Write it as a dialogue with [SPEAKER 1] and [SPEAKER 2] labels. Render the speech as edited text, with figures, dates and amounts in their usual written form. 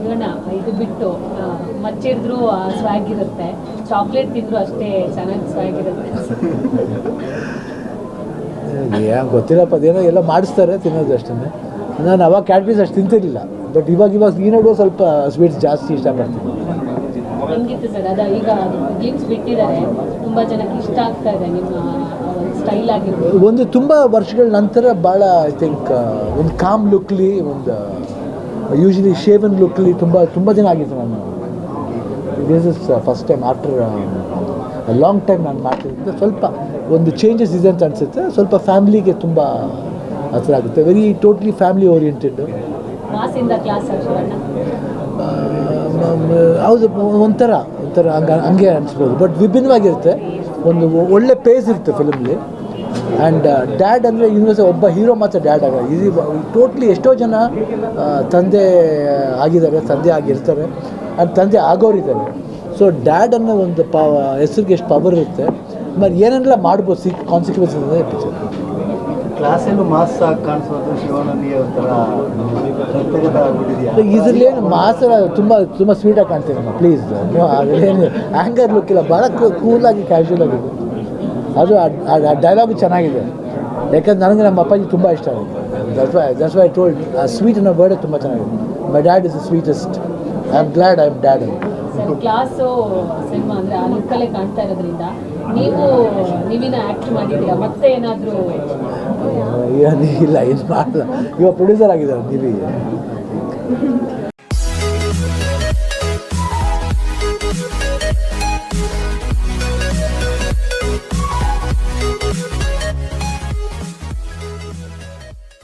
[SPEAKER 1] ಶಿವಣ್ಣ ಇದು ಬಿಟ್ಟು ಮಚ್ಚಿಡಿದ್ರು ಸ್ವ್ಯಾಗ್ ಇರುತ್ತೆ, ಚಾಕ್ಲೇಟ್ ತಿಂದ್ರು ಅಷ್ಟೇ ಚೆನ್ನಾಗಿ ಸ್ವ್ಯಾಗ್ ಇರುತ್ತೆ.
[SPEAKER 2] ಏನು ಗೊತ್ತಿಲ್ಲಪ್ಪ, ಅದೇನೋ ಎಲ್ಲ ಮಾಡಿಸ್ತಾರೆ ತಿನ್ನೋದು ಅಷ್ಟೇ. ನಾನು ಅವಾಗ ಕ್ಯಾಡ್ಬರೀಸ್ ಅಷ್ಟು ತಿಂತಿರಲಿಲ್ಲ, ಬಟ್ ಇವಾಗ ಈ ನಡುವೆ ಸ್ವಲ್ಪ ಸ್ವೀಟ್ಸ್ ಜಾಸ್ತಿ ಇಷ್ಟಪಡ್ತೀನಿ.
[SPEAKER 1] ಹೆಂಗಿತ್ತು ಸರ್ ಅದ ಈಗ ಗ್ಲಿಮ್ಸ್ ಬಿಟ್ಟಿದ್ದಾರೆ, ತುಂಬ ಜನಕ್ಕೆ ಇಷ್ಟ ಆಗ್ತಾ ಇದೆ ನಿಮ್ಮ ಸ್ಟೈಲ್ ಆಗಿರ್ಬೋದು.
[SPEAKER 2] ಒಂದು ತುಂಬ ವರ್ಷಗಳ ನಂತರ ಭಾಳ ಐ ಥಿಂಕ್ ಒಂದು ಕಾಮ್ ಲುಕ್ಲಿ, ಒಂದು ಯೂಶ್ವಲಿ ಶೇವನ್ ಲುಕ್ಲಿ ತುಂಬ ದಿನ ಆಗಿತ್ತು. ನಾನು this is first time after long time ನಾನು ಮಾಡ್ತಿದ್ದೆ. ಸ್ವಲ್ಪ ಒಂದು ಚೇಂಜಸ್ ಇದೆ ಅಂತ ಅನಿಸುತ್ತೆ. ಸ್ವಲ್ಪ ಫ್ಯಾಮ್ಲಿಗೆ ತುಂಬ ಹತ್ರ ಆಗುತ್ತೆ. Very totally family oriented.
[SPEAKER 1] ಮಾಸಿಂದ ಕ್ಲಾಸ್
[SPEAKER 2] ಹೌದು, ಒಂಥರ ಹಂಗೆ ಅನಿಸ್ಬೋದು, ಬಟ್ ವಿಭಿನ್ನವಾಗಿರುತ್ತೆ. ಒಂದು ಒಳ್ಳೆ ಪೇಸ್ ಇರುತ್ತೆ ಫಿಲಮ್ಲಿ. ಆ್ಯಂಡ್ ಡ್ಯಾಡ್ ಅಂದರೆ ಯೂನಿವರ್ಸ್ ಒಬ್ಬ ಹೀರೋ ಮಾತ್ರ ಡ್ಯಾಡ್ ಆಗ ಇದು ಟೋಟ್ಲಿ ಎಷ್ಟೋ ಜನ ತಂದೆ ಆಗಿದ್ದಾರೆ, ತಂದೆ ಆಗಿರ್ತಾರೆ, ಆ್ಯಂಡ್ ತಂದೆ ಆಗೋರಿದ್ದಾರೆ. ಸೊ ಡ್ಯಾಡ್ ಅನ್ನೋ ಒಂದು ಹೆಸರಿಗೆ ಎಷ್ಟು ಪವರ್ ಇರುತ್ತೆ, ಮತ್ತು ಏನೆಲ್ಲ ಮಾಡ್ಬೋದು ಕಾನ್ಸಿಕ್ವೆನ್ಸ್ ಅನ್ನೋದೇ ಪಿಕ್ಚರ್.
[SPEAKER 3] ಕ್ಲಾಸಲ್ಲೂ ಮಾಸ್ ಆಗಿ ಕಾಣಿಸೋದು ಶಿವಣ್ಣನಿಗೆ ಒಂಥರ
[SPEAKER 2] ಇದರಲ್ಲೇನು ಮಾಸರ ತುಂಬ ಸ್ವೀಟಾಗಿ ಕಾಣ್ತೀನಮ್ಮ, ಪ್ಲೀಸ್. ಅದರೇನು ಆ್ಯಂಗರ್ ಲುಕ್ ಇಲ್ಲ, ಭಾಳ ಕೂಲಾಗಿ ಕ್ಯಾಶುವಲ್ ಆಗಿದೆ. ಅದು ಆ ಡೈಲಾಗು ಚೆನ್ನಾಗಿದೆ, ಯಾಕಂದ್ರೆ ನನಗೆ ನಮ್ಮ ಅಪ್ಪಾಜಿ ತುಂಬ ಇಷ್ಟ ಆಗಿದೆ. ದಟ್ಸ್ ವೈ ಐ ಟೋಲ್ಡ್ ಆ ಸ್ವೀಟ್ ಅನ್ನೋ ವರ್ಡೇ ತುಂಬ ಚೆನ್ನಾಗಿದೆ. My dad is the sweetest. I am glad I am dad ಅಂತ.
[SPEAKER 1] ಸರ್ ಕ್ಲಾಸು ಸಿನಿಮಾ ಅಂದರೆ ಆ ಲುಕ್ಕಲ್ಲೇ ಕಾಣ್ತಾ ಇರೋದ್ರಿಂದ ನೀವಿನ ಆ್ಯಕ್ಟ್ ಮಾಡಿದ್ದೀರಾ, ಮತ್ತೆ ಏನಾದರೂ?
[SPEAKER 2] ಇಲ್ಲ, ಏನು ಮಾಡಲ್ಲ. ಇವಾಗ ಪ್ರೊಡ್ಯೂಸರ್ ಆಗಿದ್ದಾರೆ ನೀವಿಗೆ.